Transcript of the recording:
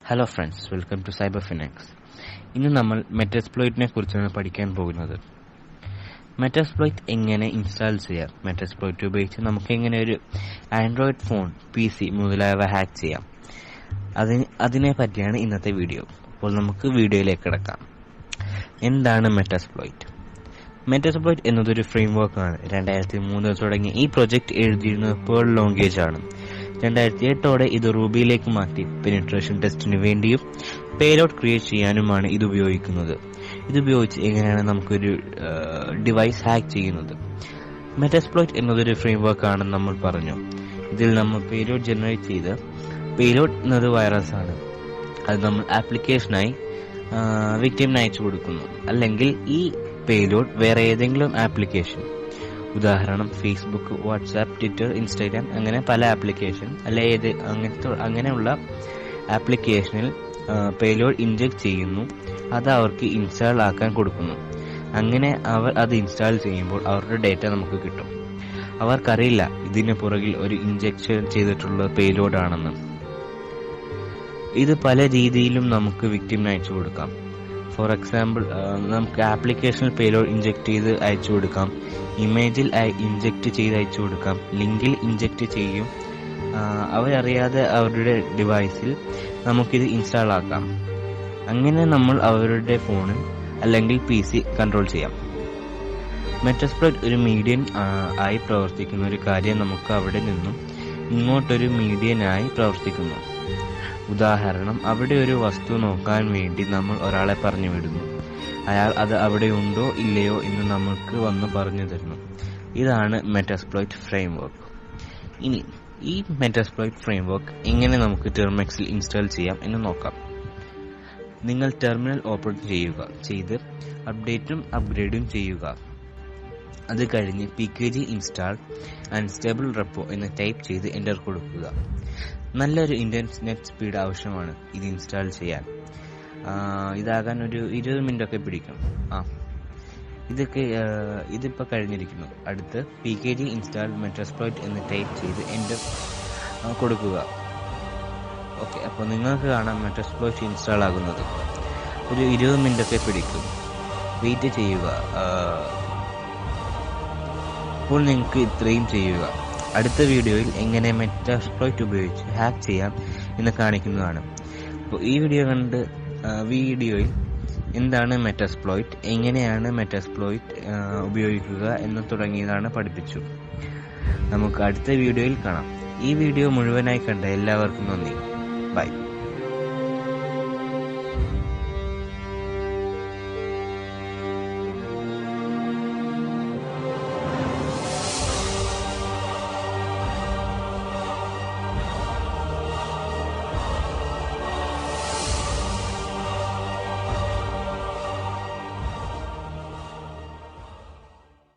Hello friends, welcome to Cyber Finax. ഇന്ന് നമ്മൾ മെറ്റാസ്പ്ലോയിറ്റിനെ കുറിച്ചാണ് പഠിക്കാൻ പോകുന്നത്. മെറ്റാസ്പ്ലോയിറ്റ് എങ്ങനെ ഇൻസ്റ്റാൾ ചെയ്യാം, മെറ്റാസ്പ്ലോയിറ്റ് ഉപയോഗിച്ച് നമുക്ക് എങ്ങനെ ഒരു ആൻഡ്രോയിഡ് ഫോൺ, PC മുതലായവ ഹാക്ക് ചെയ്യാം, അതിനെ പറ്റിയാണ് ഇന്നത്തെ വീഡിയോ. അപ്പോൾ നമുക്ക് വീഡിയോയിലേക്ക് കിടക്കാം. എന്താണ് മെറ്റാസ്പ്ലോയിറ്റ്? മെറ്റാസ്പ്ലോയിറ്റ് എന്നതൊരു ഫ്രെയിംവർക്കാണ്. 2003 തുടങ്ങി ഈ പ്രൊജക്ട് എഴുതിയിരുന്നത് പേൾ ലോംഗേജ് ആണ്. 2008 ഇത് റൂബിയിലേക്ക് മാറ്റി പെനിട്രേഷൻ ടെസ്റ്റിന് വേണ്ടിയും പേലോഡ് ക്രിയേറ്റ് ചെയ്യാനുമാണ് ഇത് ഉപയോഗിക്കുന്നത്. ഇതുപയോഗിച്ച് എങ്ങനെയാണ് നമുക്കൊരു ഡിവൈസ് ഹാക്ക് ചെയ്യുന്നത്? മെറ്റാസ്പ്ലോയിറ്റ് എന്നതൊരു ഫ്രെയിംവർക്ക് ആണെന്ന് നമ്മൾ പറഞ്ഞു. ഇതിൽ നമ്മൾ പേലോഡ് ജനറേറ്റ് ചെയ്ത്, പേലോഡ് എന്നത് വൈറസ് ആണ്, അത് നമ്മൾ ആപ്ലിക്കേഷനായി വിക്ടിമിന് അയച്ചു കൊടുക്കുന്നു. അല്ലെങ്കിൽ ഈ പേലോഡ് വേറെ ഏതെങ്കിലും ആപ്ലിക്കേഷൻ, ഉദാഹരണം ഫേസ്ബുക്ക്, വാട്സാപ്പ്, ട്വിറ്റർ, ഇൻസ്റ്റാഗ്രാം, അങ്ങനെ പല ആപ്ലിക്കേഷൻ അല്ലെ അങ്ങനെയുള്ള ആപ്ലിക്കേഷനിൽ പേലോഡ് ഇൻജെക്ട് ചെയ്യുന്നു. അത് അവർക്ക് ഇൻസ്റ്റാൾ ആക്കാൻ കൊടുക്കുന്നു. അങ്ങനെ അവർ അത് ഇൻസ്റ്റാൾ ചെയ്യുമ്പോൾ അവരുടെ ഡേറ്റ നമുക്ക് കിട്ടും. അവർക്കറിയില്ല ഇതിന് പുറകിൽ ഒരു ഇൻജെക്ഷൻ ചെയ്തിട്ടുള്ള പേലോഡ് ആണെന്ന്. ഇത് പല രീതിയിലും നമുക്ക് വിക്ടിമിന് അയച്ചു കൊടുക്കാം. ഫോർ എക്സാമ്പിൾ, നമുക്ക് ആപ്ലിക്കേഷനിൽ പേലോഡ് ഇൻജെക്ട് ചെയ്ത് അയച്ചു കൊടുക്കാം, ഇമേജിൽ ഇൻജെക്ട് ചെയ്ത് അയച്ചു കൊടുക്കാം, ലിങ്കിൽ ഇൻജെക്ട് ചെയ്യും. അവരറിയാതെ അവരുടെ ഡിവൈസിൽ നമുക്കിത് ഇൻസ്റ്റാൾ ആക്കാം. അങ്ങനെ നമ്മൾ അവരുടെ ഫോണിൽ അല്ലെങ്കിൽ PC കൺട്രോൾ ചെയ്യാം. മെറ്റാസ്പ്ലോയിറ്റ് ഒരു മീഡിയൻ ആയി പ്രവർത്തിക്കുന്ന ഒരു കാര്യം നമുക്ക് അവിടെ നിന്നും ഇങ്ങോട്ടൊരു മീഡിയനായി പ്രവർത്തിക്കുന്നു. ഉദാഹരണം, അവിടെ ഒരു വസ്തു നോക്കാൻ വേണ്ടി നമ്മൾ ഒരാളെ പറഞ്ഞു വിടുന്നു. അയാൾ അത് അവിടെ ഉണ്ടോ ഇല്ലയോ എന്ന് നമുക്ക് വന്ന് പറഞ്ഞു തരുന്നു. ഇതാണ് മെറ്റാസ്പ്ലോയിറ്റ് ഫ്രെയിംവർക്ക്. ഇനി ഈ മെറ്റാസ്പ്ലോയിറ്റ് ഫ്രെയിംവർക്ക് എങ്ങനെ നമുക്ക് ടെർമിനക്സിൽ ഇൻസ്റ്റാൾ ചെയ്യാം എന്ന് നോക്കാം. നിങ്ങൾ ടെർമിനൽ ഓപ്പൺ ചെയ്ത് അപ്ഡേറ്റും അപ്ഗ്രേഡും ചെയ്യുക. അത് കഴിഞ്ഞ് pkg install അൺസ്റ്റേബിൾ റെപ്പോ എന്ന് ടൈപ്പ് ചെയ്ത് എൻ്റർ കൊടുക്കുക. നല്ലൊരു ഇന്റർനെറ്റ് സ്പീഡ് ആവശ്യമാണ് ഇത് ഇൻസ്റ്റാൾ ചെയ്യാൻ. ഇതാകാൻ ഒരു 20 മിനിറ്റ് ഒക്കെ പിടിക്കും. ഇതിപ്പോൾ കഴിഞ്ഞിരിക്കുന്നു. അടുത്ത് pkg install മെറ്റാസ്പ്ലോയിറ്റ് എന്ന് ടൈപ്പ് ചെയ്ത് എൻ്റർ കൊടുക്കുക. ഓക്കെ, അപ്പോൾ നിങ്ങൾക്ക് കാണാം മെറ്റാസ്പ്ലോയിറ്റ് ഇൻസ്റ്റാൾ ആകുന്നത്. ഒരു 20 മിനിറ്റ് ഒക്കെ പിടിക്കും. വെയിറ്റ് ചെയ്യുക. അപ്പോൾ നിങ്ങൾക്ക് ഇത്രയും ചെയ്യുക. അടുത്ത വീഡിയോയിൽ എങ്ങനെ മെറ്റാസ്പ്ലോയിറ്റ് ഉപയോഗിച്ച് ഹാക്ക് ചെയ്യാം എന്ന് കാണിക്കുന്നതാണ്. അപ്പോൾ ഈ വീഡിയോയിൽ എന്താണ് മെറ്റാസ്പ്ലോയിറ്റ്, എങ്ങനെയാണ് മെറ്റാസ്പ്ലോയിറ്റ് ഉപയോഗിക്കുക എന്ന് തുടങ്ങിയതാണ് പഠിപ്പിച്ചു. നമുക്ക് അടുത്ത വീഡിയോയിൽ കാണാം. ഈ വീഡിയോ മുഴുവനായി കണ്ട എല്ലാവർക്കും നന്ദി. ബൈ.